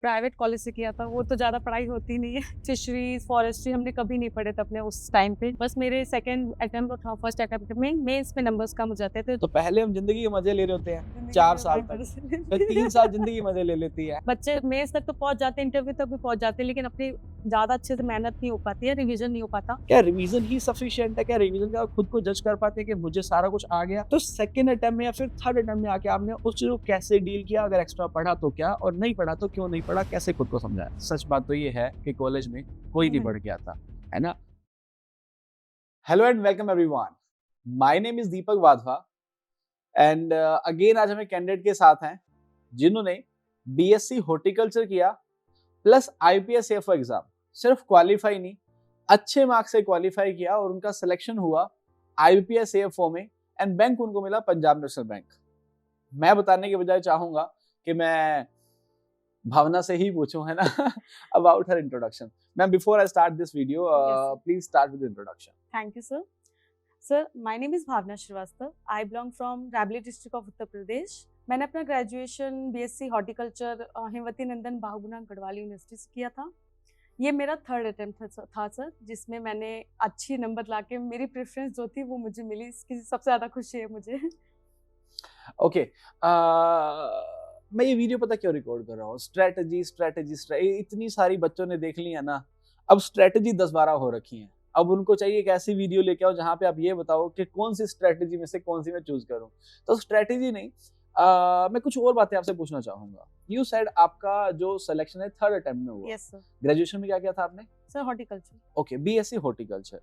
Private college से किया था, वो तो ज़्यादा पढ़ाई होती नहीं है। फिशरीज, फॉरेस्ट्री हमने कभी नहीं पढ़े थे अपने उस टाइम पे। बस मेरे सेकंड अटेम्प्ट और फर्स्ट अटेम्प्ट में मेंस में नंबर्स कम हो जाते थे। तो पहले हम जिंदगी के मजे ले रहे होते हैं जिंदगी 4 में साल तक, फिर 3 साल जिंदगी मजे ले लेती है। बच्चे मेंस तक तो पहुंच जाते हैं, इंटरव्यू तक भी पहुंच जाते हैं, लेकिन अपनी ज़्यादा अच्छे से मेहनत नहीं हो पाती है, रिविजन नहीं हो पाता। क्या रिवीजन ही सफिशिएंट है? क्या रिवीजन का खुद को जज कर पाते हैं कि मुझे सारा कुछ आ गया? तो सेकंड अटेम्प्ट में या फिर थर्ड अटेम्प्ट में आके आपने उस चीज को कैसे डील किया? अगर एक्स्ट्रा पढ़ा तो क्या, और नहीं पढ़ा तो क्यों नहीं पढ़ा? कैसे खुद को समझाया? सच बात तो ये है कि कॉलेज में कोई नहीं पढ़ के आता, है ना? Hello and welcome everyone. My name is Deepak Wadhwa and again आज हम एक कैंडिडेट के साथ हैं जिन्होंने बीएससी हॉर्टिकल्चर किया प्लस आईपीएस एफओ एग्जाम। सिर्फ क्वालिफाई नहीं, अच्छे मार्क्स से क्वालिफाई किया और उनका सिलेक्शन हुआ आईपीएस एफओ में एंड बैंक उनको मिला पंजाब नेशनल बैंक। मैं बताने के बजाय चाहूंगा कि मैं भावना से ही पूछूं, है ना, about her introduction. Ma'am, before I start this video, please start with introduction. Thank you sir. Sir, my name is Bhavna Srivastava. I belong from Raebareli district of Uttar Pradesh. मैंने अपना graduation BSc horticulture Hemwati Nandan Bahuguna Garhwal university से किया था। ये मेरा थर्ड अटेम्प्ट था sir, जिसमें मैंने अच्छी नंबर लाके मेरी प्रेफरेंस जो थी वो मुझे मिली। इसकी सबसे ज़्यादा खुशी है मुझे। ओके, मैं ये वीडियो पता क्यों रिकॉर्ड कर रहा हूँ? स्ट्रेटेजी इतनी सारी बच्चों ने देख ली है ना, अब स्ट्रेटेजी 10-12 हो रखी हैं। अब उनको चाहिए एक ऐसी वीडियो लेके आओ जहाँ पे आप ये बताओ कि कौन सी स्ट्रेटेजी में से कौन सी मैं चूज करूँ। तो स्ट्रेटेजी नहीं, मैं कुछ और बातें आपसे पूछना चाहूंगा। यू सेड आपका जो सिलेक्शन है थर्ड अटेम्प्ट में हुआ। Yes sir. ग्रेजुएशन में क्या किया था आपने? Sir, horticulture. Okay, BSc horticulture.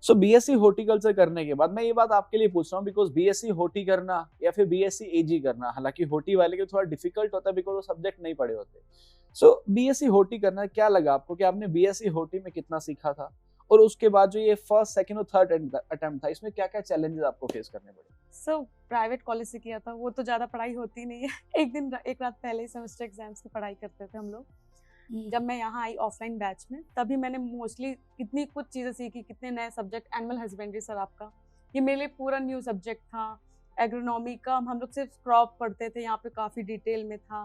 सो बीएससी हॉर्टिकल्चर करने के बाद मैं ये बात आपके लिए पूछ रहा हूँ बिकॉज बीएससी हॉर्टी करना या फिर बीएससी एजी करना, हालांकि हॉर्टी वाले के थोड़ा डिफिकल्ट होता है बिकॉज वो सब्जेक्ट नहीं पढ़े होते। सो बीएससी हॉर्टी करना क्या लगा आपको कि आपने बीएससी हॉर्टी में कितना सीखा था, और उसके बाद जो ये फर्स्ट, सेकंड और थर्ड अटेम्प्ट था, इसमें क्या क्या चैलेंजेस आपको फेस करने पड़े? सर, प्राइवेट कॉलेज से किया था, वो तो ज़्यादा पढ़ाई होती नहीं है। एक रात पहले ही सेमेस्टर एग्जाम्स की पढ़ाई करते थे हम लोग। जब मैं यहाँ आई ऑफलाइन बैच में, तभी मैंने मोस्टली कितनी कुछ चीज़ें सीखी, कितने नए सब्जेक्ट। एनिमल हस्बेंड्री सर आपका, ये मेरे लिए पूरा न्यू सब्जेक्ट था। एग्रोनॉमी का हम लोग सिर्फ क्रॉप पढ़ते थे, यहाँ पे काफ़ी डिटेल में था।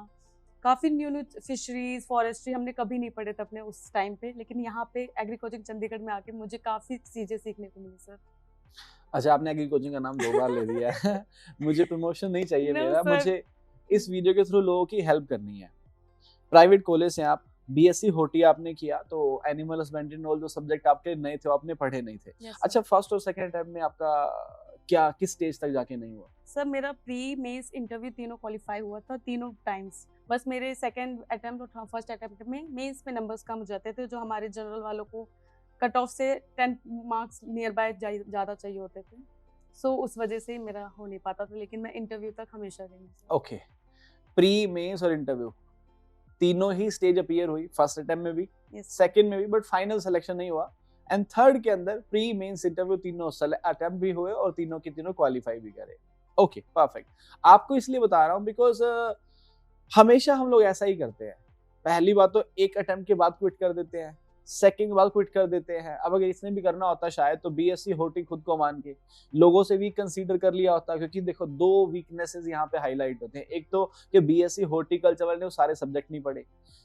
काफ़ी न्यू फिशरीज, फॉरेस्ट्री हमने कभी नहीं पढ़े थे अपने उस टाइम पे, लेकिन यहाँ पे एग्री कोचिंग चंडीगढ़ में आके मुझे काफ़ी चीज़ें सीखने को मिली सर। अच्छा, आपने एग्री कोचिंग का नाम 2 बार ले दिया है। मुझे प्रमोशन नहीं चाहिए नो मेरा, सर। मुझे इस वीडियो के थ्रू लोगों की हेल्प करनी है। प्राइवेट कॉलेज से आप बीएससी हॉर्टी आपने किया, तो एनिमल हस्बेंड्री एंड ऑल जो सब्जेक्ट आपके नए थे, आपने पढ़े नहीं थे। Yes, अच्छा, फर्स्ट और सेकंड अटेम्प्ट में आपका क्या, किस स्टेज तक जाके नहीं हुआ? सर, मेरा प्री मेंस इंटरव्यू तीनों क्वालिफाई हुआ था, तीनों टाइम्स। बस मेरे सेकंड अटेम्प्ट और फर्स्ट अटेम्प्ट में मेंस में नंबर्स कम हो जाते थे, जो हमारे जनरल वालों को कट ऑफ से 10 मार्क्स नियर बाय ज़्यादा चाहिए होते थे। सो उस वजह से मेरा हो नहीं पाता था, लेकिन मैं इंटरव्यू तक हमेशा गई। ओके, प्री, मेंस और इंटरव्यू तीनों ही स्टेज अपीयर हुई, फर्स्ट अटेम्प्ट में भी, सेकंड में भी, बट फाइनल सिलेक्शन नहीं हुआ। एंड थर्ड के अंदर प्री, मेंस, इंटरव्यू तीनों अटेम्प्ट भी हुए और तीनों की तीनों क्वालिफाई भी करे। Okay, perfect. आपको इसलिए बता रहा हूँ बिकॉज हमेशा हम लोग ऐसा ही करते हैं। पहली बात तो एक अटेम्प्ट के बाद क्विट कर देते हैं, सेकंड के बाद क्विट कर देते हैं। अब अगर इसने भी करना होता शायद तो बीएससी हॉर्टी खुद को मान के लोगों से भी कंसीडर कर लिया होता, क्योंकि देखो 2 वीकनेसेस यहाँ पे हाईलाइट होते हैं। एक तो कि बीएससी हॉर्टिकल्चर वाले ने वो सारे सब्जेक्ट नहीं पढ़े,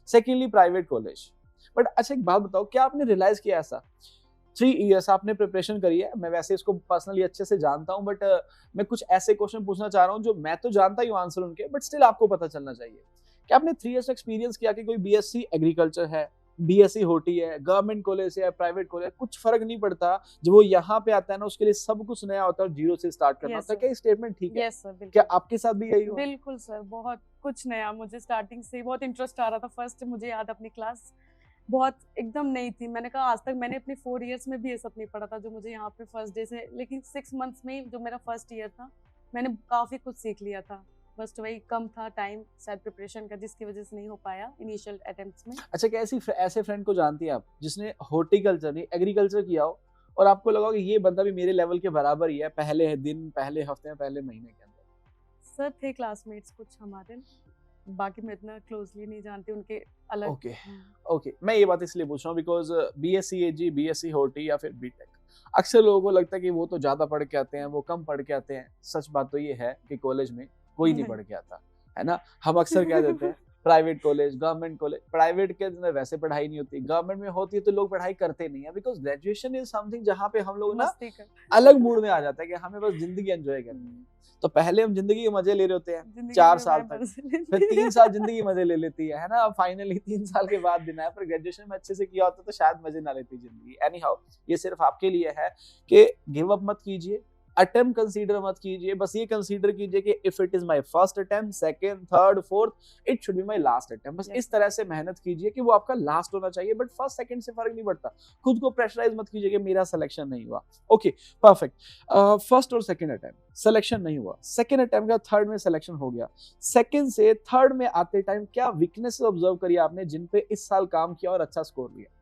सेकेंडली प्राइवेट कॉलेज। बट अच्छा, एक बात बताओ, क्या आपने रियलाइज किया ऐसा 3 इयर्स आपने प्रिपरेशन करी है? मैं वैसे इसको पर्सनली अच्छे से जानता हूँ, बट मैं कुछ ऐसे क्वेश्चन पूछना चाह रहा हूँ जो मैं तो जानता ही हूँ आंसर उनके, बट स्टिल आपको पता चलना चाहिए। क्या आपने 3 इयर्स एक्सपीरियंस किया कि कोई बीएससी एग्रीकल्चर है, बीएससी हॉर्टी है, गवर्नमेंट कॉलेज है, प्राइवेट कॉलेज, कुछ फर्क नहीं पड़ता, जब वो यहाँ पे आता है ना उसके लिए सब कुछ नया होता है और जीरो से स्टार्ट करना होता है। क्या ये स्टेटमेंट ठीक है? यस सर, बिल्कुल। क्या आपके साथ भी यही हुआ? बिल्कुल सर, बहुत कुछ नया। मुझे स्टार्टिंग से बहुत इंटरेस्ट आ रहा था। फर्स्ट मुझे याद, अपनी क्लास बहुत एकदम नई थी। मैंने कहा आज तक मैंने अपने 4 इयर्स में भी ये सब नहीं पढ़ा था जो मुझे यहाँ पे फर्स्ट डे से, लेकिन 6 मंथ्स में जो मेरा फर्स्ट ईयर था, मैंने काफ़ी कुछ सीख लिया था। बस वही कम था टाइम शायद प्रिपरेशन का, जिसकी वजह से नहीं हो पाया इनिशियल अटेम्प्ट्स में। अच्छा, क्या ऐसे फ्रेंड को जानती है आप जिसने हॉर्टिकल्चर नहीं एग्रीकल्चर किया हो और आपको लगा कि ये बंदा भी मेरे लेवल के बराबर ही है, पहले दिन, पहले हफ्ते, पहले महीने के अंदर? सर, थे क्लासमेट्स कुछ हमारे, बाकी मैं इतना क्लोजली नहीं जानती उनके अलग। ओके, ओके, मैं ये बात इसलिए पूछ रहा हूँ because BSc AG, BSc horti या फिर बीटेक, अक्सर लोगों को लगता है कि वो तो ज्यादा पढ़ के आते हैं, वो कम पढ़ के आते हैं। सच बात तो ये है कि कॉलेज में कोई नहीं पढ़ के आता, है ना। हम अक्सर क्या देते हैं private college, government college, private के अंदर वैसे पढ़ाई नहीं होती, गवर्नमेंट में होती है तो लोग पढ़ाई करते नहीं है, बिकॉज ग्रेजुएशन इज समथिंग जहाँ पे हम लोग ना अलग मूड में आ जाता है कि हमें बस जिंदगी एंजॉय करनी है। तो पहले हम जिंदगी के मजे ले रहे होते हैं 4 साल तक, फिर 3 साल जिंदगी मजे ले लेती है ना, अब फाइनली 3 साल के बाद दिन है, पर ग्रेजुएशन में अच्छे से किया होता तो शायद मजे ना लेती जिंदगी। एनी हाउ, ये सिर्फ आपके लिए है कि गिव अप मत कीजिए, अटेम्प्ट कंसीडर मत कीजिए, बस ये कंसीडर कीजिए कि if it is my first attempt, second, third, fourth, it should be my last attempt. बस इस तरह से मेहनत कीजिए कि वो आपका लास्ट होना चाहिए, बट फर्स्ट सेकंड से फर्क नहीं पड़ता। खुद को प्रेशराइज मत कीजिए कि मेरा सिलेक्शन नहीं हुआ। ओके परफेक्ट, फर्स्ट और सेकंड अटेम्प्ट सिलेक्शन नहीं हुआ, सेकंड अटेम्प्ट का थर्ड में सिलेक्शन हो गया, सेकंड से थर्ड में आते टाइम क्या वीकनेसेस ऑब्जर्व करी आपने जिन पे इस साल काम किया और अच्छा स्कोर लिया?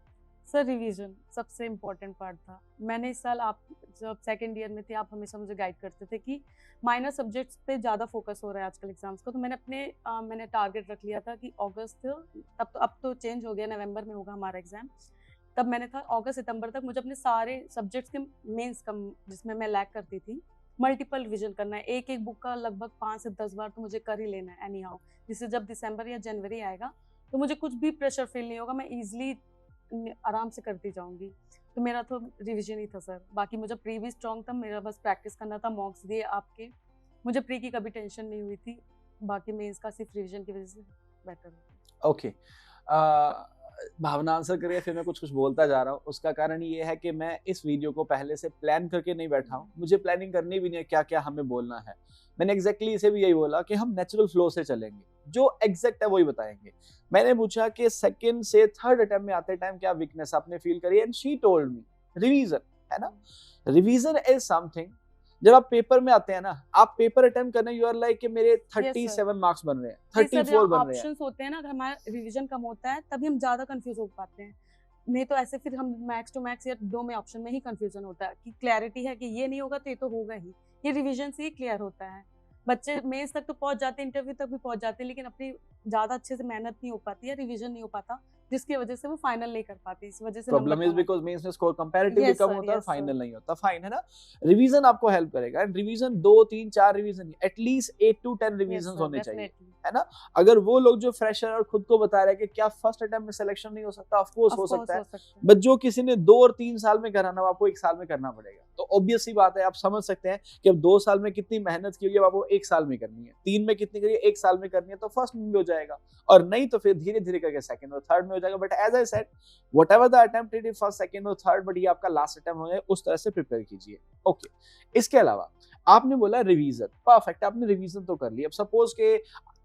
सर रिवीजन सबसे इम्पोर्टेंट पार्ट था। मैंने इस साल, आप जब सेकंड ईयर में थे, आप हमेशा मुझे गाइड करते थे कि माइनर सब्जेक्ट्स पे ज़्यादा फोकस हो रहा है आजकल एग्जाम्स को, तो मैंने टारगेट रख लिया था कि अगस्त, अब तो चेंज हो गया, नवंबर में होगा हमारा एग्जाम, तब मैंने था अगस्त सितंबर तक मुझे अपने सारे सब्जेक्ट्स के मेंस कम जिसमें मैं लैक करती थी, मल्टीपल रिविजन करना है। एक एक बुक का लगभग 5 से 10 बार तो मुझे कर ही लेना है एनी हाउ, जिससे जब दिसंबर या जनवरी आएगा तो मुझे कुछ भी प्रेशर फील नहीं होगा, मैं ईजिली आराम से करती जाऊंगी। तो मेरा तो रिवीजन ही था सर, बाकी मुझे प्री भी स्ट्रॉन्ग था, मेरा बस प्रैक्टिस करना था, मॉक्स दिए आपके, मुझे प्री की कभी टेंशन नहीं हुई थी, बाकी मेंस का सिर्फ रिवीजन की वजह से बेटर है। ओके, भावना आंसर करिए, फिर मैं कुछ बोलता जा रहा हूँ। उसका कारण ये है कि मैं इस वीडियो को पहले से प्लान करके नहीं बैठा हूँ, मुझे प्लानिंग करनी भी नहीं है क्या क्या हमें बोलना है। मैंने एग्जैक्टली इसे भी यही बोला कि हम नेचुरल फ्लो से चलेंगे, जो एग्जैक्ट है वही बताएंगे। मैंने पूछा कि सेकंड से थर्ड अटेम्प्ट में आते टाइम क्या वीकनेस आपने फील करी, and she told me revision, है ना। रिवीजन इज समथिंग, जब आप पेपर में आते हैं ना, आप पेपर अटेम्प्ट करने, यू आर लाइक कि मेरे 37 मार्क्स बन रहे हैं, 34 बन रहे हैं। ऑप्शंस होते हैं ना, अगर हमारा रिवीजन कम होता है तभी हम ज्यादा कंफ्यूज हो पाते हैं, नहीं तो ऐसे फिर हम मैक्स टू मैक्स या 2 में ऑप्शन में ही कंफ्यूजन होता है कि क्लैरिटी है कि ये नहीं होगा तो ये तो होगा ही, ये रिवीजन से ही क्लियर होता है। बच्चे मेंस तक तो पहुंच जाते हैं, इंटरव्यू तक भी पहुंच जाते हैं, लेकिन अपनी ज्यादा अच्छे से मेहनत नहीं हो पाती है, रिवीजन नहीं हो पाता, जिसकी वजह से वो फाइनल नहीं कर पाते। इस वजह से प्रॉब्लम इज बिकॉज़ मेंस में स्कोर कंपैरेटिवली कम होता है और फाइनल नहीं होता। फाइन है ना, रिवीजन आपको हेल्प करेगा, and revision 2 3 4 revision, at least 8 to 10 रिवीजंस होने चाहिए, है ना। अगर वो लोग जो फ्रेशर और खुद को बता रहे हैं कि क्या फर्स्ट अटेम्प्ट में सिलेक्शन नहीं हो सकता, ऑफ कोर्स हो सकता है, बट जो किसी ने 2 और 3 साल में कराना, आपको 1 साल में करना पड़ेगा। तो ऑब्वियस सी बात है, आप समझ सकते हैं कि अब 2 साल में कितनी मेहनत की होगी, अब आपको 1 साल में करनी है, 3 में कितनी करिए, 1 साल में करनी है, तो फर्स्ट में भी हो जाएगा, और नहीं तो फिर धीरे धीरे करके सेकंड और थर्ड में हो जाएगा। But as I said, whatever the attempt it is, first second और थर्ड, बट ये आपका लास्ट अटेम्प्ट हो जाए, उस तरह से प्रिपेयर कीजिए। ओके, इसके अलावा आपने बोला रिवीजन, परफेक्ट, आपने रिवीजन तो कर ली। अब सपोज के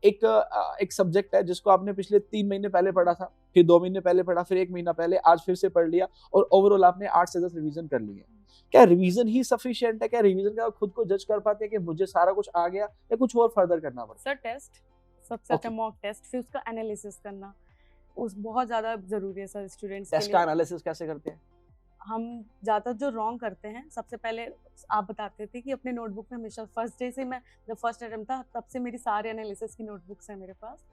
एक सब्जेक्ट है जिसको आपने पिछले 3 महीने पहले पढ़ा था, फिर 2 महीने पहले पढ़ा, फिर 1 महीना पहले, आज फिर से पढ़ लिया, और ओवरऑल आपने 8 से 10 रिवीजन कर लिए। क्या रिवीजन ही सफिशिएंट है? क्या रिवीजन का खुद को जज कर पाते हैं कि मुझे सारा कुछ आ गया, या कुछ और फर्दर करना पड़ता है? सर टेस्ट, सबसे अच्छा मॉक टेस्ट, फिर उसका एनालिसिस करना उस बहुत ज्यादा जरूरी है सर स्टूडेंट्स के लिए। टेस्ट का एनालिसिस कैसे करते हैं? हम ज़्यादा जो रॉन्ग करते हैं, सबसे पहले आप बताते थे कि अपने नोटबुक में हमेशा फर्स्ट डे से, मैं जब फर्स्ट अटेम्प्ट था तब से मेरी सारे एनालिसिस की नोटबुक्स हैं मेरे पास।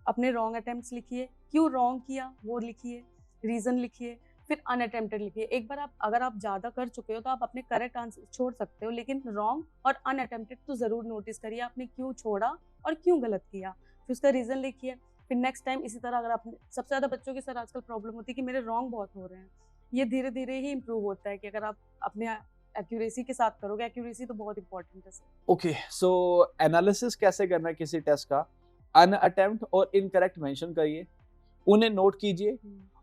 अपने रॉन्ग अटेम्प्ट्स लिखिए, क्यों रॉन्ग किया वो लिखिए, रीज़न लिखिए, फिर अनअटेम्प्टेड लिखिए। एक बार अगर आप ज़्यादा कर चुके हो तो आप अपने करेक्ट आंसर छोड़ सकते हो, लेकिन रॉन्ग और अनअटेम्प्टेड तो ज़रूर नोटिस करिए आपने क्यों छोड़ा और क्यों गलत किया, फिर उसका रीज़न लिखिए। फिर नेक्स्ट टाइम इसी तरह, अगर आपने, सबसे ज़्यादा बच्चों की सर आजकल प्रॉब्लम होती है कि मेरे रॉन्ग बहुत हो रहे हैं, ये धीरे धीरे ही इम्प्रूव होता है कि अगर आप अपने एक्यूरेसी के साथ करोगे। एक्यूरेसी तो बहुत इंपॉर्टेंट है सर। ओके, सो एनालिसिस कैसे करना है किसी टेस्ट का? अनअटेम्प्ट और इनकरेक्ट मेंशन करिए, उन्हें नोट कीजिए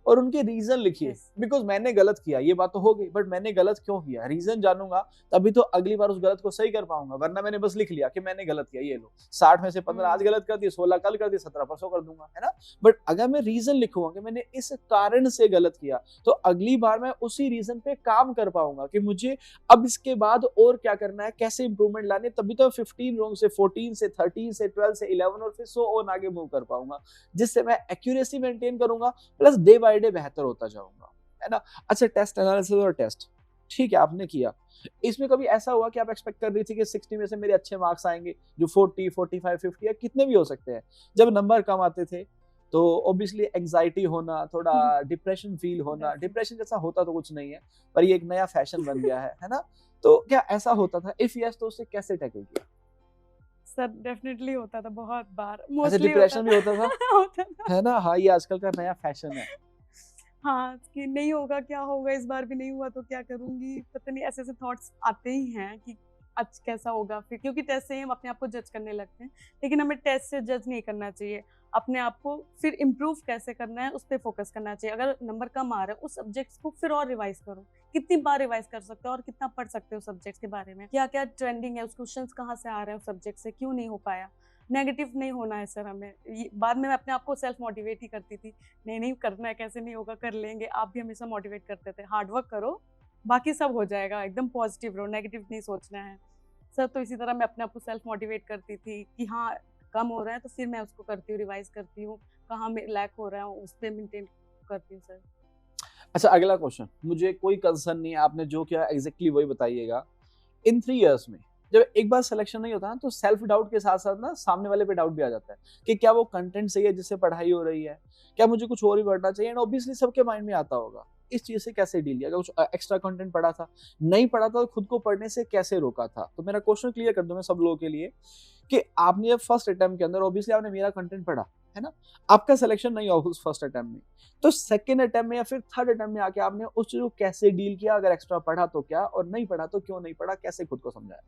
और उनके रीजन लिखिए। बिकॉज मैंने गलत किया, ये बात तो हो गई, बट मैंने गलत क्यों किया, रीजन जानूंगा तभी तो अगली बार उस गलत को सही कर पाऊंगा। वरना मैंने बस लिख लिया कि मैंने गलत किया, ये लो 60 में से 15 आज गलत कर दिए, 16 कल कर दिए, 17 परसों कर दूंगा, है ना। बट अगर मैं रीजन लिखूंगा कि मैंने इस कारण से गलत किया, तो अगली बार मैं उसी रीजन पे काम कर पाऊंगा कि मुझे अब इसके बाद और क्या करना है, कैसे इंप्रूवमेंट लानी है। तभी तो 15 रॉन्ग से 14 से 13 से 12 से 11 और फिर सो ऑन आगे मूव कर पाऊंगा, जिससे मैं एक्यूरेसी मेंटेन करूंगा, प्लस डे बाय डे बेहतर होता जाऊंगा, है ना। अच्छा, टेस्ट एनालिसिस और टेस्ट, ठीक है, आपने किया। इसमें कभी ऐसा हुआ कि आप एक्सपेक्ट कर रही थी कि 60 में से मेरे अच्छे मार्क्स आएंगे, जो 40, 45, 50 या कितने भी हो सकते हैं। जब नंबर कम आते थे तो ऑब्वियसली एंजाइटी होना, थोड़ा डिप्रेशन फील होना, डिप्रेशन जैसा होता तो कुछ नहीं है, पर ये एक नया फैशन बन गया है ना। तो क्या ऐसा होता था? इफ यस, तो उसे कैसे टैकल किया? सर डेफिनेटली होता था बहुत बार, ऐसे मोस्टली डिप्रेशन भी होता था होता था। है ना? हाँ, ये आजकल का नया फैशन है। हाँ, कि नहीं होगा, क्या होगा, इस बार भी नहीं हुआ तो क्या करूँगी? पता नहीं, ऐसे-ऐसे थॉट्स आते ही हैं कि आज कैसा होगा फिर, क्योंकि टेस्ट से ही हम अपने आप को जज करने लगते हैं। लेकिन हमें टेस्ट से जज नहीं करना चाहिए। अपने आप को फिर इम्प्रूव कैसे करना है, उस पे फ़ोकस करना चाहिए। अगर नंबर कम आ रहा है, उस सब्जेक्ट्स को फिर और रिवाइज़ करो। कितनी बार रिवाइज़ कर सकते हो और कितना पढ़ सकते हो सब्जेक्ट्स के बारे में? क्या-क्या ट्रेंडिंग है, उस क्वेश्चन्स कहाँ से आ रहे हैं उस सब्जेक्ट से, क्यों नहीं हो पाया? नेगेटिव नहीं होना है सर हमें। ये बाद में मैं अपने आप को सेल्फ मोटिवेट ही करती थी। नहीं करना है, कैसे नहीं होगा, कर लेंगे। आप भी हमेशा मोटिवेट करते थे, हार्ड वर्क करो, बाकी सब हो जाएगा, एकदम पॉजिटिव रहो, नेगेटिव नहीं सोचना है। सर तो इसी तरह मैं अपने आप को सेल्फ मोटिवेट करती थी कि हाँ, कम हो रहा है तो फिर मैं उसको करती हूँ, रिवाइज़ करती हूँ, कहाँ में लैक हो रहा है उस पे मेंटेन करती हूँ सर। अच्छा, अगला क्वेश्चन, मुझे कोई कंसर्न नहीं है, आपने जो किया एग्जैक्टली वही बताइएगा। इन 3 इयर्स में जब एक बार सिलेक्शन नहीं होता ना, तो सेल्फ डाउट के साथ साथ ना सामने वाले पे डाउट भी आ जाता है कि क्या वो कंटेंट सही है जिससे पढ़ाई हो रही है, क्या मुझे कुछ और भी पढ़ना चाहिए। एंड ऑब्वियसली सबके माइंड में आता होगा। इस चीज से कैसे डील किया? अगर कुछ एक्स्ट्रा कंटेंट पढ़ा था, नहीं पढ़ा था, तो खुद को पढ़ने से कैसे रोका था? तो मेरा क्वेश्चन क्लियर कर दूं मैं सब लोगों के लिए कि आपने फर्स्ट अटेम्प्ट के अंदर ऑब्वियसली आपने मेरा कंटेंट पढ़ा, है ना? आपका सिलेक्शन नहीं हुआ उस फर्स्ट अटेम्प्ट में, तो सेकंड अटेम्प्ट में या फिर थर्ड अटेम्प्ट में आके आपने उस चीज को कैसे डील किया? अगर एक्स्ट्रा पढ़ा तो क्या, और नहीं पढ़ा तो क्यों नहीं पढ़ा? कैसे खुद को समझाया?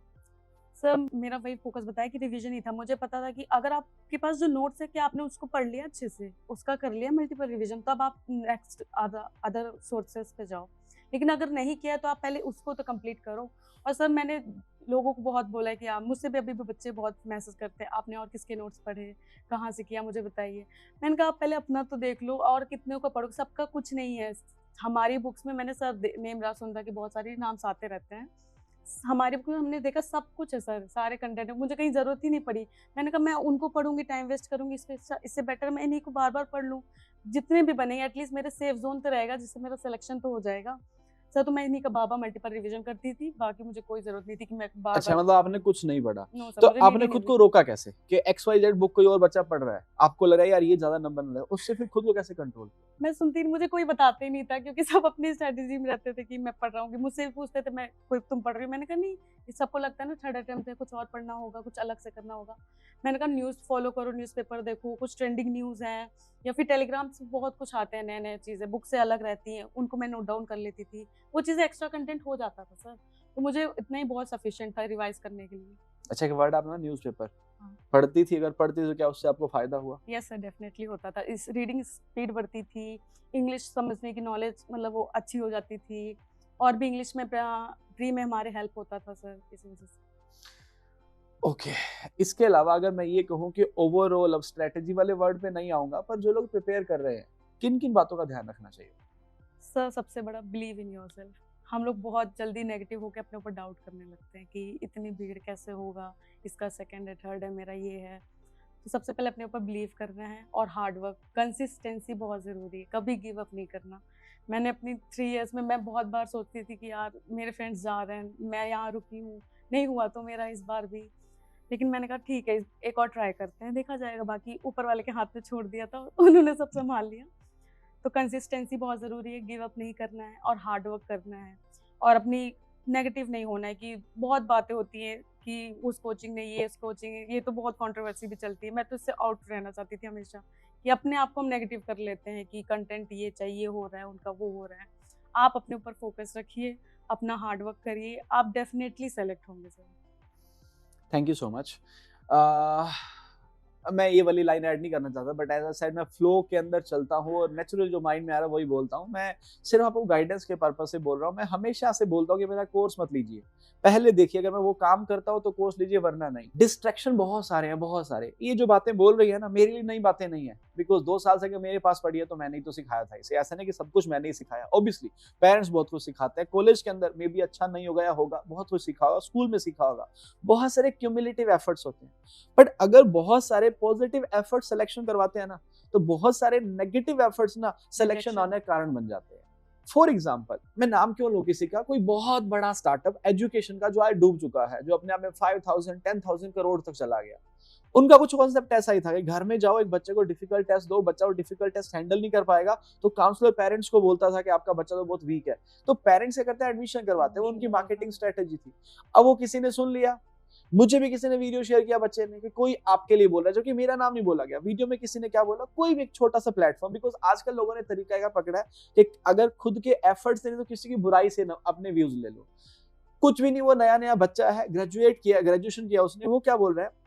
सर मेरा वही फ़ोकस बताया कि रिवीजन ही था। मुझे पता था कि अगर आपके पास जो नोट्स है, क्या आपने उसको पढ़ लिया अच्छे से, उसका कर लिया मल्टीपल रिवीजन, तब आप नेक्स्ट अदर सोर्सेज़ पे जाओ। लेकिन अगर नहीं किया तो आप पहले उसको तो कंप्लीट करो। और सर मैंने लोगों को बहुत बोला है कि आप मुझसे भी, अभी भी बच्चे बहुत मैसेज करते हैं, आपने और किसके नोट्स पढ़े, कहाँ से किया, मुझे बताइए। मैंने कहा आप पहले अपना तो देख लो और कितनों का पढ़ो, सबका कुछ नहीं है। हमारी बुक्स में मैंने सर नेम राज सुंदर के बहुत सारे नाम्स आते रहते हैं। हमारे बुक में हमने देखा सब कुछ है सर, सारे कंटेंट है, मुझे कहीं ज़रूरत ही नहीं पड़ी। मैंने कहा मैं उनको पढ़ूँगी, टाइम वेस्ट करूँगी, इससे बेटर मैं इन्हीं को बार-बार पढ़ लूँ। जितने भी बने एटलीस्ट मेरे सेफ ज़ोन तो रहेगा, जिससे मेरा सिलेक्शन तो हो जाएगा। सर तो मैं इन्हीं का बार-बार मल्टीपल रिवीजन करती थी, बाकी मुझे कोई ज़रूरत नहीं थी कि मैं अच्छा, बार-बार। मतलब आपने कुछ नहीं पढ़ा। नो सर, तो मुझे आपने नीड ही खुद नहीं को थी। रोका कैसे कि XYZ बुक कोई और बच्चा पढ़ रहा है, आपको लगा यार ये ज्यादा नंबर ना लाए, उससे फिर खुद को कैसे कंट्रोल? मैं सुनती नहीं, मुझे कोई बताता ही नहीं था, क्योंकि सब अपनी स्ट्रैटेजी में रहते थे कि मैं पढ़ रहा हूँ, कि मुझसे भी पूछते थे, मैं कोई तुम पढ़ रही हो? मैंने कहा नहीं, ये सबको लगता है ना थर्ड अटेम्प्ट है, कुछ और पढ़ना होगा, कुछ अलग से करना होगा। मैंने कहा न्यूज़ फॉलो करो, न्यूज़पेपर देखो, कुछ ट्रेंडिंग न्यूज़ है या फिर टेलीग्राम से बहुत कुछ आते हैं, नए-नए चीज़ें बुक से अलग रहती हैं, उनको मैं नोट डाउन कर लेती थी। वो चीज़ें एक्स्ट्रा कंटेंट हो जाता था सर, तो मुझे इतना ही बहुत सफिशिएंट था रिवाइज़ करने के लिए। अच्छा, एक वर्ड आपने न्यूज़पेपर हाँ। पढ़ती थी, अगर पढ़ती तो क्या उससे आपको फायदा हुआ? यस सर, डेफिनेटली होता था। इस रीडिंग स्पीड बढ़ती थी, इंग्लिश समझने की नॉलेज मतलब वो अच्छी हो जाती थी, और भी इंग्लिश में प्री में हमारे हेल्प होता था सर, इस वजह से। ओके, इसके अलावा अगर मैं ये कहूँ कि ओवरऑल, अब स्ट्रेटेजी वाले वर्ड पे नहीं आऊंगा, पर जो लोग प्रिपेयर कर रहे हैं, किन किन बातों का ध्यान रखना चाहिए? सर सबसे बड़ा बिलीव इन योरसेल्फ। हम लोग बहुत जल्दी नेगेटिव होकर अपने ऊपर डाउट करने लगते हैं कि इतनी भीड़ कैसे होगा, इसका सेकंड है, थर्ड है, मेरा ये है। तो सबसे पहले अपने ऊपर बिलीव करना है, और हार्ड वर्क, कंसिस्टेंसी बहुत ज़रूरी है, कभी गिव अप नहीं करना। मैंने अपनी 3 इयर्स में मैं बहुत बार सोचती थी कि यार मेरे फ्रेंड्स जा रहे हैं, मैं यहाँ रुकी हूँ, नहीं हुआ तो मेरा इस बार भी। लेकिन मैंने कहा ठीक है, एक और ट्राई करते हैं, देखा जाएगा, बाकी ऊपर वाले के हाथ में छोड़ दिया था, उन्होंने सब संभाल लिया। तो कंसिस्टेंसी बहुत ज़रूरी है, गिव अप नहीं करना है और हार्ड वर्क करना है, और अपनी नेगेटिव नहीं होना है कि बहुत बातें होती हैं कि उस कोचिंग ने ये, इस कोचिंग, ये तो बहुत कंट्रोवर्सी भी चलती है। मैं तो इससे आउट रहना चाहती थी हमेशा, कि अपने आप को हम नेगेटिव कर लेते हैं कि कंटेंट ये चाहिए, हो रहा है, उनका वो हो रहा है। आप अपने ऊपर फोकस रखिए, अपना हार्ड वर्क करिए, आप डेफिनेटली सेलेक्ट होंगे sir. Thank you so much. मैं ये वाली लाइन ऐड नहीं करना चाहता, बट एज आई सेड मैं फ्लो के अंदर चलता हूँ और नेचुरल जो माइंड में आ रहा है वही बोलता हूँ। मैं सिर्फ आपको गाइडेंस के पर्पज से बोल रहा हूँ। मैं हमेशा से बोलता हूँ कि मेरा कोर्स मत लीजिए, पहले देखिए, अगर मैं वो काम करता हूँ तो कोर्स लीजिए, वरना नहीं। डिस्ट्रैक्शन बहुत सारे हैं, बहुत सारे। ये जो बातें बोल रही है ना, मेरे लिए नई बातें नहीं है, बिकॉज 2 साल से अगर मेरे पास पढ़ी है तो मैंने ही तो सिखाया था इसे। ऐसा नहीं कि सब कुछ मैंने ही सिखाया, ऑब्वियसली पेरेंट्स बहुत कुछ सिखाते हैं, कॉलेज के अंदर मे बी अच्छा नहीं होगा या होगा, बहुत कुछ सीखा होगा, स्कूल में सीखा होगा, बहुत सारे क्यूमुलेटिव एफर्ट्स होते हैं। बट अगर बहुत सारे पॉजिटिव एफर्ट सिलेक्शन करवाते हैं ना, तो बहुत सारे नेगेटिव एफर्ट्स ना सिलेक्शन आने का कारण बन जाते हैं। फॉर एग्जाम्पल, मैं नाम क्यों लूं किसी का, कोई बहुत बड़ा स्टार्टअप एजुकेशन का जो आज डूब चुका है, जो अपने आप में 5,000 10,000 करोड़ तक चला गया, उनका कुछ कॉन्सेप्ट ऐसा ही था कि घर में जाओ, एक बच्चे को डिफिकल्ट टेस्ट दो, बच्चा वो डिफिकल्ट टेस्ट हैंडल नहीं कर पाएगा, तो काउंसलर पेरेंट्स को बोलता था कि आपका बच्चा तो बहुत वीक है, तो पेरेंट्स क्या करते हैं, एडमिशन करवाते हैं। वो उनकी मार्केटिंग स्ट्रेटेजी थी। अब वो किसी ने सुन लिया, मुझे भी किसी ने वीडियो शेयर किया बच्चे ने कि कोई आपके लिए बोल रहा है, जो कि मेरा नाम नहीं बोला गया वीडियो में, किसी ने क्या बोला, कोई भी एक छोटा सा प्लेटफॉर्म, बिकॉज आजकल लोगों ने तरीका क्या पकड़ा है कि अगर खुद के एफर्ट से नहीं तो किसी की बुराई से ना अपने व्यूज ले लो। कुछ भी नहीं, वो नया नया बच्चा है, ग्रेजुएशन किया उसने, वो क्या बोल रहा है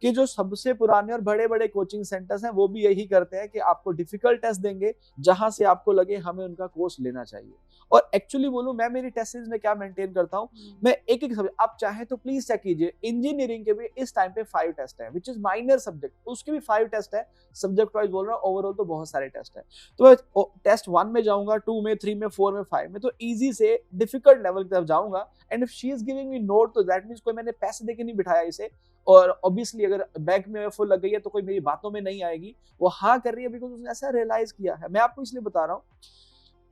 कि जो सबसे पुराने और बड़े बड़े कोचिंग सेंटर्स हैं वो भी यही करते हैं कि आपको डिफिकल्ट टेस्ट देंगे जहां से आपको लगे हमें उनका कोर्स लेना चाहिए। और एक्चुअली बोलूं, मैं मेरी टेस्ट सीरीज में क्या मेंटेन करता हूं, मैं एक एक सब्जेक्ट, आप चाहे तो प्लीज चेक कीजिए, इंजीनियरिंग के भी इस टाइम पे 5 टेस्ट है, विच इज माइनर सब्जेक्ट, उसके भी 5 टेस्ट है, सब्जेक्ट वाइज बोल रहा हूं, ओवरऑल तो बहुत सारे टेस्ट है। तो मैं टेस्ट 1 में जाऊंगा, 2 में, 3 में, 4 में, 5 में, तो इजी से डिफिकल्ट लेवल की तरफ जाऊंगा। And if she is giving me note, तो दैट मींस कोई मैंने पैसे देके नहीं बिठाया इसे, और ऑब्वियसली अगर बैंक में फुल लग गई है तो कोई मेरी बातों में नहीं आएगी, वो हाँ कर रही है बिकॉज उसने ऐसा रियलाइज किया है। मैं आपको इसलिए बता रहा हूँ,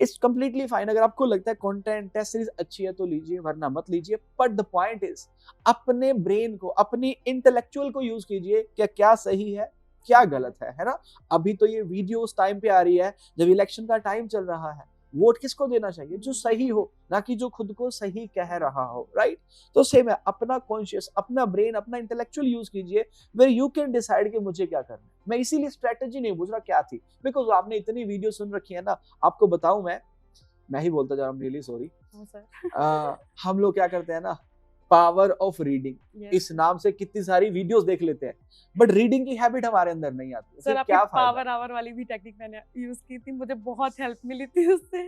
इट्स कंप्लीटली फाइन। अगर आपको लगता है कंटेंट टेस्ट सीरीज अच्छी है तो लीजिए, वरना मत लीजिए। बट द पॉइंट इज, अपने ब्रेन को, अपनी इंटेलेक्चुअल को यूज कीजिए, क्या सही है क्या गलत है ना। अभी तो ये वीडियो उस टाइम पे आ रही है जब इलेक्शन का टाइम चल रहा है, वोट किसको देना चाहिए, जो सही हो, ना कि जो खुद को सही कह रहा हो, राइट। तो सेम है, अपना कॉन्शियस, अपना ब्रेन, अपना इंटेलेक्चुअल यूज कीजिए, वेयर यू कैन डिसाइड कि मुझे क्या करना है। मैं इसीलिए स्ट्रेटेजी नहीं पूछ रहा क्या थी, बिकॉज आपने इतनी वीडियो सुन रखी है ना। आपको बताऊं, मैं ही बोलता जा रहा हूँ, रियली सॉरी। हम लोग क्या करते हैं ना, पावर ऑफ रीडिंग इस नाम से कितनी सारी वीडियोस देख लेते हैं, बट रीडिंग की हैबिट हमारे अंदर नहीं आती। सर, क्या पावर आवर वाली भी टेक्निक मैंने यूज की थी, मुझे बहुत हेल्प मिली थी उससे।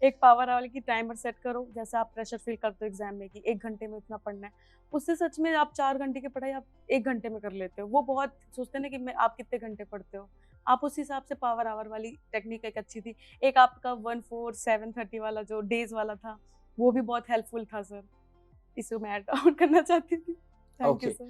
एक पावर आवर की टाइमर सेट करो, जैसे आप प्रेशर फील करते हो एग्जाम में कि 1 घंटे में इतना पढ़ना है, उससे सच में आप 4 घंटे की पढ़ाई आप 1 घंटे में कर लेते हो। वो बहुत सोचते हैं ना कि आप कितने घंटे पढ़ते हो, आप उस हिसाब से पावर आवर वाली टेक्निक एक अच्छी थी। एक आपका 1-4-7-30 वाला जो डेज वाला था, वो भी बहुत हेल्पफुल था सर, इसको मैं ऐड ऑन करना चाहती थी। Thank you sir.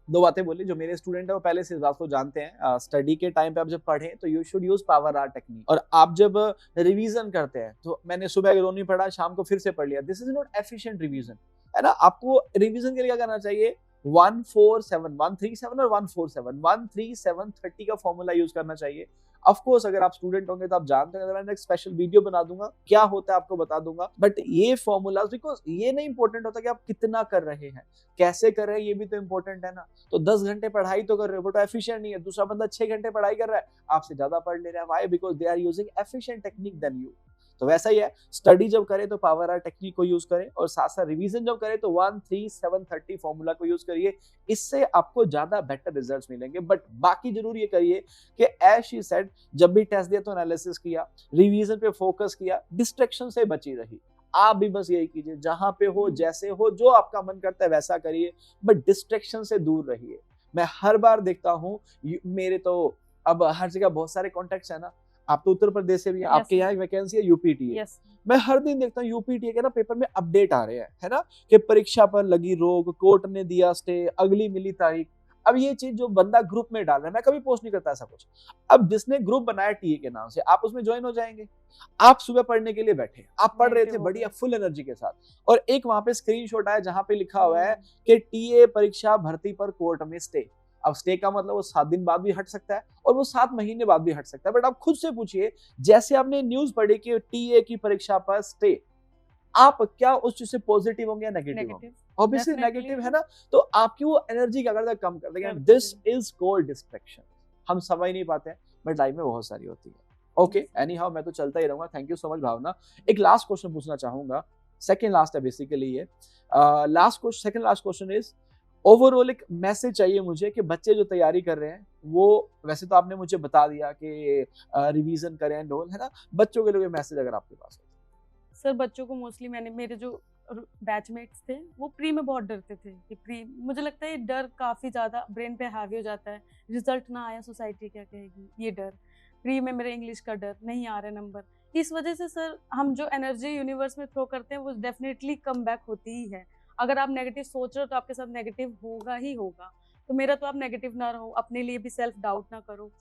2 बातें बोली, जो मेरे स्टूडेंट है वो पहले से इस बात को जानते हैं। स्टडी के टाइम पे आप जब पढ़ें तो you should use power hour technique, और आप जब रिवीजन करते हैं तो मैंने सुबह अगर नहीं पढ़ा, शाम को फिर से पढ़ लिया, this is not efficient revision, है ना। आपको रिवीजन के लिए क्या करना चाहिए, 1-4-7 और 1-4-7 1-3-7-30 का फॉर्मूला यूज करना चाहिए। ऑफ कोर्स अगर आप स्टूडेंट होंगे तो आप जानते हैं, मैं एक स्पेशल वीडियो बना दूंगा क्या होता है आपको बता दूंगा। बट ये फॉर्मूलाज, बिकॉज ये नहीं इंपॉर्टेंट होता कि आप कितना कर रहे हैं, कैसे कर रहे हैं, ये भी तो इंपॉर्टेंट है ना। तो 10 घंटे पढ़ाई तो कर रहे हो, वो तो एफिशिएंट नहीं है। दूसरा बंदा 6 घंटे पढ़ाई कर रहा है, आपसे ज्यादा पढ़ ले रहा है, why, because they are using efficient technique than you. तो वैसा ही है, स्टडी जब करें तो पावर आवर टेक्निक को यूज करें, और साथ साथ रिवीजन जब करें तो 1-3-7-30 फॉर्मूला को यूज करिए, इससे आपको ज्यादा बेटर रिजल्ट्स मिलेंगे। बट बाकी जरूर ये करिए कि एज शी सेड, जब भी टेस्ट दिया तो एनालिसिस किया, रिवीजन पे फोकस किया, डिस्ट्रैक्शन से बची रही। आप भी बस यही कीजिए, जहां पे हो, जैसे हो, जो आपका मन करता है वैसा करिए, बट डिस्ट्रैक्शन से दूर रहिए। मैं हर बार देखता हूँ, मेरे तो अब हर जगह बहुत सारे कॉन्टेक्ट्स है ना, आप तो उत्तर प्रदेश से भी हैं, आपके यहाँ वैकेंसी है यूपीटी है। मैं हर दिन देखता हूँ यूपीटी के ना पेपर में अपडेट आ रहे हैं, है ना, कि परीक्षा पर लगी रोक, कोर्ट ने दिया स्टे, अगली मिली तारीख। अब ये चीज जो बंदा ग्रुप में डाल रहा है, मैं कभी पोस्ट नहीं करता ऐसा कुछ। अब जिसने ग्रुप बनाया टीए के नाम से, आप उसमें ज्वाइन हो जाएंगे। आप सुबह पढ़ने के लिए बैठे, आप पढ़ रहे थे बढ़िया फुल एनर्जी के साथ, और एक वहां पे स्क्रीनशॉट आया जहां पे लिखा हुआ है कि टीए परीक्षा भर्ती पर कोर्ट में स्टे। अब स्टे का मतलब वो 7 दिन बाद भी हट सकता है, और वो 7 महीने बाद भी हट सकता है। बट आप खुद से पूछिए, जैसे आपने न्यूज पढ़ी कि टीए की परीक्षा पर स्टे, आप क्या उस चीज से पॉजिटिव होंगे या नेगेटिव होंगे? ऑब्वियसली नेगेटिव है ना। तो आपकी वो एनर्जी क्या करता है, कम कर देगा। This is called distraction. हम समझ नहीं पाते हैं, बट लाइफ में बहुत सारी होती है। ओके, एनी हाउ मैं तो चलता ही रहूंगा। थैंक यू सो मच भावना। एक लास्ट क्वेश्चन पूछना चाहूंगा, सेकंड लास्ट है बेसिकली ये। Second last question is, overall एक मैसेज चाहिए मुझे कि बच्चे जो तैयारी कर रहे हैं, वो वैसे तो आपने मुझे बता दिया कि रिवीजन करें एंड ऑल, है ना, बच्चों के लिए मैसेज अगर आपके पास हो। सर, बच्चों को मोस्टली मेरे जो बैचमेट्स थे वो प्री में बहुत डरते थे कि प्री, मुझे लगता है ये डर काफ़ी ज़्यादा ब्रेन पे हावी हो जाता है। रिजल्ट ना आया, सोसाइटी क्या कहेगी, ये डर। प्री में मेरे इंग्लिश का डर, नहीं आ रहे नंबर। इस वजह से सर, हम जो एनर्जी यूनिवर्स में थ्रो करते हैं वो डेफिनेटली कम बैक होती ही है। अगर आप नेगेटिव सोच रहे हो तो आपके साथ नेगेटिव होगा ही होगा। तो मेरा तो आप नेगेटिव ना रहो, अपने लिए भी सेल्फ डाउट ना करो,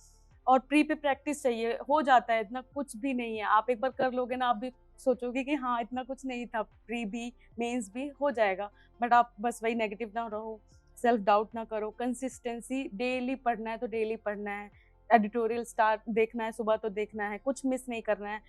और प्री पे प्रैक्टिस चाहिए। हो जाता है, इतना कुछ भी नहीं है। आप एक बार कर लोगे ना, आप भी सोचोगे कि हाँ इतना कुछ नहीं था, प्री भी मेंस भी हो जाएगा। बट आप बस वही नेगेटिव ना रहो, सेल्फ डाउट ना करो। कंसिस्टेंसी, डेली पढ़ना है तो डेली पढ़ना है, एडिटोरियल स्टार्ट देखना है, सुबह तो देखना है, कुछ मिस नहीं करना है।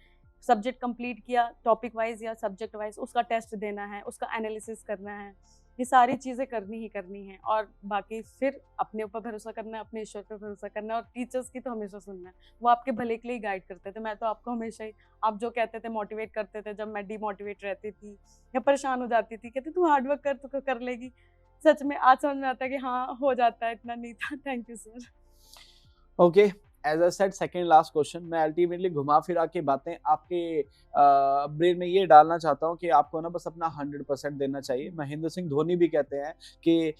सब्जेक्ट कंप्लीट किया टॉपिक वाइज या सब्जेक्ट वाइज, उसका टेस्ट देना है, उसका एनालिसिस करना है। ये सारी चीजें करनी ही करनी है, और बाकी फिर अपने ऊपर भरोसा करना है, अपने ईश्वर पे भरोसा करना है, और टीचर्स की तो हमेशा सुनना है, वो आपके भले के लिए गाइड करते थे। मैं तो आपको हमेशा ही, आप जो कहते थे मोटिवेट करते थे, जब मैं डिमोटिवेट रहती थी या परेशान हो जाती थी, कहते तू हार्डवर्क कर, तू कर लेगी। सच में आज समझ में आता है कि हाँ हो जाता है, इतना नहीं था। Thank you sir. Okay, as I said second last question, मैं अल्टीमेटली घुमा फिरा के बातें आपके ब्रेन में ये डालना चाहता हूँ कि आपको ना बस अपना 100% देना चाहिए। महेंद्र सिंह धोनी भी कहते हैं कि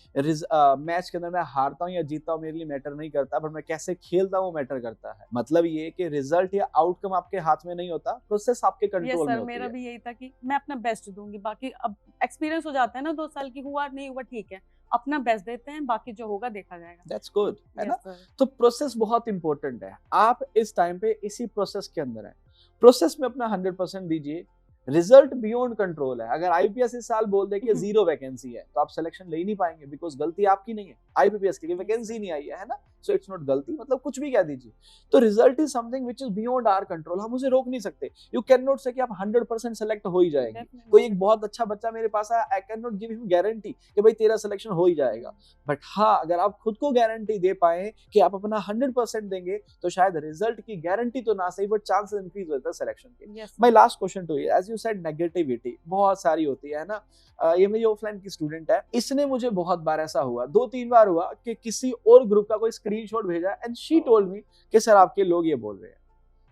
मैच के अंदर मैं हारता हूँ या जीतता हूँ मेरे लिए मैटर नहीं करता, पर मैं कैसे खेलता हूँ मैटर करता है। मतलब ये कि रिजल्ट या आउटकम आपके हाथ में नहीं होता, प्रोसेस आपके कंट्रोल में होती है। मेरा भी यही था कि मैं अपना बेस्ट दूंगी, बाकी अब एक्सपीरियंस हो जाता है ना 2 साल की, हुआ नहीं हुआ ठीक है, अपना बेस्ट देते हैं, बाकी जो होगा देखा जाएगा। दैट्स गुड, है ना? sir. तो प्रोसेस बहुत इंपॉर्टेंट है। आप इस टाइम पे इसी प्रोसेस के अंदर हैं, प्रोसेस में अपना 100% दीजिए। रिजल्ट बियॉन्ड कंट्रोल है। अगर आईपीएस इस साल बोल दे कि 0 वैकेंसी है तो आप सिलेक्शन ले ही नहीं पाएंगे, बिकॉज गलती आपकी नहीं है, आईपीपीएस की वैकेंसी नहीं आई है ना, सो इट्स नॉट गलती, मतलब कुछ भी कह दीजिए। तो result is something which is beyond our control, हम उसे रोक नहीं सकते। यू कैन नॉट से कि आप 100% सेलेक्ट हो ही जाएंगे। कोई एक बहुत अच्छा बच्चा मेरे पास आया, I can not give him guarantee कि भाई तेरा सिलेक्शन हो ही जाएगा, बट हाँ अगर आप खुद को गारंटी दे पाए कि आप अपना 100% देंगे तो शायद रिजल्ट की गारंटी तो ना सही बट चांसेस इंक्रीज होता है सिलेक्शन के। My last question to you, as you said negativity बहुत सारी होती है ना। ये मेरी ऑफलाइन की स्टूडेंट है, इसने मुझे बहुत बार ऐसा हुआ, 2-3 बार हुआ कि किसी और ग्रुप का कोई स्क्रीनशॉट भेजा एंड शी टोल्ड मी कि सर आपके लोग ये बोल रहे हैं।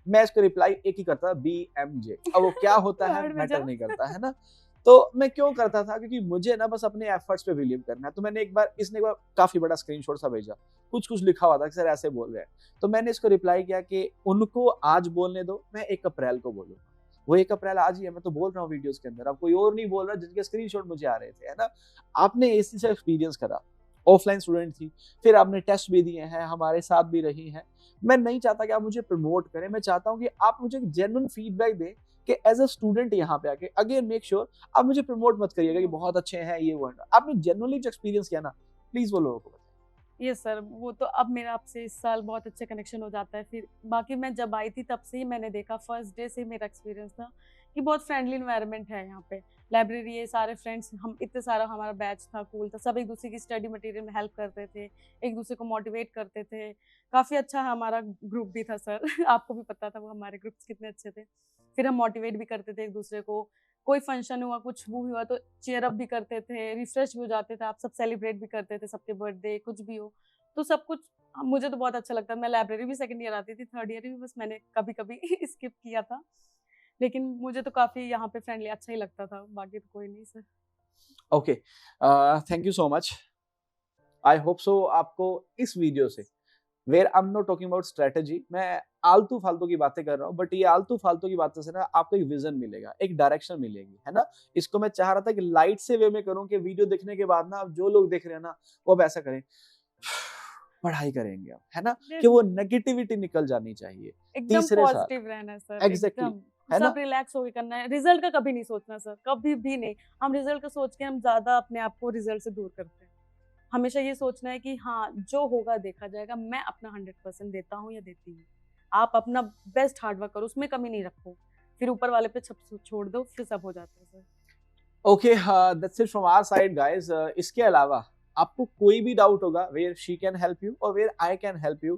मैं इसको रिप्लाई एक ही करता था, BMJ। अब वो क्या होता है मैटर नहीं करता, है ना। तो मैं क्यों करता था, क्योंकि मुझे ना बस अपने एफर्ट्स पे बिलीव करना है। तो मैंने इसने एक बार काफी बड़ा स्क्रीनशॉट सा भेजा, कुछ लिखा हुआ था कि सर ऐसे बोल रहे हैं। तो मैंने इसको रिप्लाई किया कि उनको आज बोलने दो, मैं 1 अप्रैल को बोलूंगा। वो 1 अप्रैल आज ही है, मैं तो बोल रहा हूँ वीडियोस के अंदर, अब कोई और नहीं बोल रहा जिनके स्क्रीनशॉट मुझे आ रहे थे, है ना। आपने इसी से एक्सपीरियंस करा, ऑफलाइन स्टूडेंट थी, फिर आपने टेस्ट भी दिए हैं, हमारे साथ भी रही हैं। मैं नहीं चाहता कि आप मुझे प्रमोट करें, मैं चाहता हूँ कि आप मुझे जेन्युइन फीडबैक दें कि एज अ स्टूडेंट यहाँ पे आके, अगेन मेक श्योर आप मुझे प्रमोट मत करिएगा कि बहुत अच्छे हैं ये वो। आपने जेन्युइनली जो एक्सपीरियंस किया ना, प्लीज वो लोगों को बताएं। यस सर, वो तो अब मेरा आपसे इस साल बहुत अच्छा कनेक्शन हो जाता है। फिर बाकी मैं जब आई थी तब से ही मैंने देखा, फर्स्ट डे से मेरा एक्सपीरियंस था कि बहुत फ्रेंडली इन्वायरमेंट है यहाँ पे। लाइब्रेरी है, सारे फ्रेंड्स, हम इतने सारा हमारा बैच था, कूल था, सब एक दूसरे की स्टडी मटेरियल में हेल्प करते थे, एक दूसरे को मोटिवेट करते थे। काफ़ी अच्छा हमारा ग्रुप भी था सर। आपको भी पता था वो हमारे ग्रुप्स कितने अच्छे थे। फिर हम मोटिवेट भी करते थे एक दूसरे को, कोई फंक्शन हुआ, कुछ वो हुआ तो चेयर अप भी करते थे, रिफ्रेश भी हो जाते थे, आप सब सेलिब्रेट भी करते थे, सबके बर्थडे कुछ भी हो तो सब कुछ। मुझे तो बहुत अच्छा लगता है। मैं लाइब्रेरी भी सेकंड ईयर आती थी, थर्ड ईयर भी बस मैंने कभी कभी स्किप किया था, लेकिन मुझे तो काफी यहाँ पे फ्रेंडली अच्छा ही लगता था, बाकी तो कोई नहीं sir. Okay, thank you so much. I hope so आपको इस वीडियो से, where I am not talking about strategy, मैं आलतू फालतू की बातें कर रहा हूँ, बट ये आलतू फालतू की बातों से ना आपको एक विजन मिलेगा, एक डायरेक्शन मिलेगी, है ना। इसको मैं चाह रहा था कि लाइट से वे में करूँ कि वीडियो देखने के बाद ना अब जो लोग देख रहे हैं ना वो अब ऐसा करें, पढ़ाई करेंगे अब, है ना, कि वो नेगेटिविटी निकल जानी चाहिए। एकदम पॉजिटिव रहना सर, एग्जैक्टली, है ना। सब रिलैक्स होके करना है, रिजल्ट का कभी नहीं सोचना सर, कभी भी नहीं। हम रिजल्ट का सोच के हम ज्यादा अपने आप को रिजल्ट से दूर करते हैं। हमेशा ये सोचना है कि हाँ जो होगा देखा जाएगा, मैं अपना 100% देता हूँ या देती हूँ। आप अपना बेस्ट हार्डवर्क करो, उसमें कमी नहीं रखो, फिर ऊपर वाले पे सब छोड़ दो, फिर सब हो जाता है sir. Okay, that's it from our side guys. इसके अलावा आपको कोई भी डाउट होगा where she can help you और where I can help you,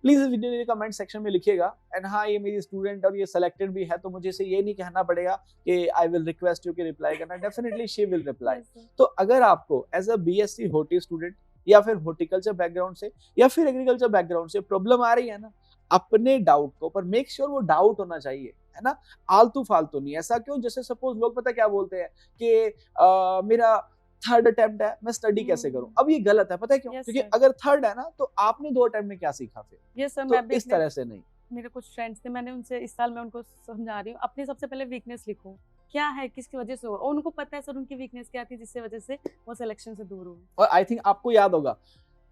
please इस वीडियो के कमेंट सेक्शन में लिखिएगा। एंड हाँ, ये मेरी स्टूडेंट और ये सेलेक्टेड भी है, तो मुझे इसे ये नहीं कहना पड़ेगा कि आई विल रिक्वेस्ट यू कि रिप्लाई करना, डेफिनेटली शी विल रिप्लाई। तो अगर आपको एज अ BSc होर्टी स्टूडेंट या फिर हॉर्टिकल्चर बैकग्राउंड से या फिर एग्रीकल्चर बैकग्राउंड से प्रॉब्लम आ रही है ना, अपने डाउट को, पर मेक श्योर वो डाउट होना चाहिए, है ना, आलतू फालतू नहीं। ऐसा क्यों, जैसे सपोज लोग पता क्या बोलते हैं कि मेरा 3rd अटेम्प्ट है, मैं स्टडी कैसे करूं। अब ये गलत है, पता है क्यों? क्योंकि अगर 3rd है ना तो आपने 2 अटेम्प्ट में क्या सीखा फिर। सर, तो इस तरह से नहीं। मेरे कुछ फ्रेंड्स थे, मैंने उनसे इस साल मैं उनको समझा रही हूँ, अपनी सबसे पहले वीकनेस लिखो, क्या है, किसकी वजह से हो, और उनको पता है सर उनकी वीकनेस क्या थी जिससे वजह से वो सिलेक्शन से दूर हुए। और आई थिंक आपको याद होगा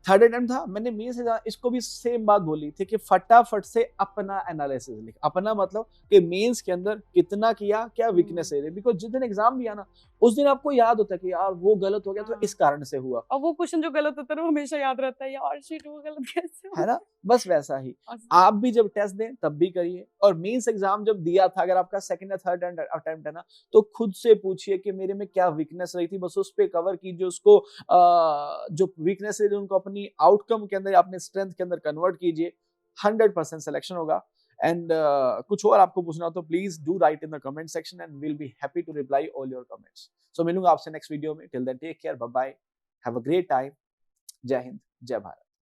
3rd अटेम्प्ट था, मैंने मेन से इसको भी सेम बात बोली थी कि फटाफट से अपना एनालिसिस लिख। अपना मतलब कि मेंस के अंदर कितना किया, क्या वीकनेस है, बिकॉज जिस दिन एग्जाम दिया ना उस दिन आपको याद होता है कि यार वो गलत हो गया तो इस कारण से हुआ, और वो क्वेश्चन जो गलत होता है वो हमेशा याद रहता है, यार शिट वो गलत कैसे हुआ, है ना। बस वैसा ही आप भी जब टेस्ट दें तब भी करिए, और मेंस एग्जाम जब दिया था, अगर आपका सेकंड या थर्ड अटेम्प्ट है ना, तो खुद से पूछिए कि मेरे में क्या वीकनेस रही थी, बस उस पे कवर कीजिए उसको, जो वीकनेस है उनको अपनी आउटकम के अंदर, अपने स्ट्रेंथ के अंदर कन्वर्ट कीजिए, 100% सिलेक्शन होगा। एंड कुछ और आपको पूछना हो तो please do write in the comment section and will be happy to reply all your comments. So मिलूंगा आपसे नेक्स्ट वीडियो में, till then take care, bye bye, have a great time, जय हिंद, जय भारत।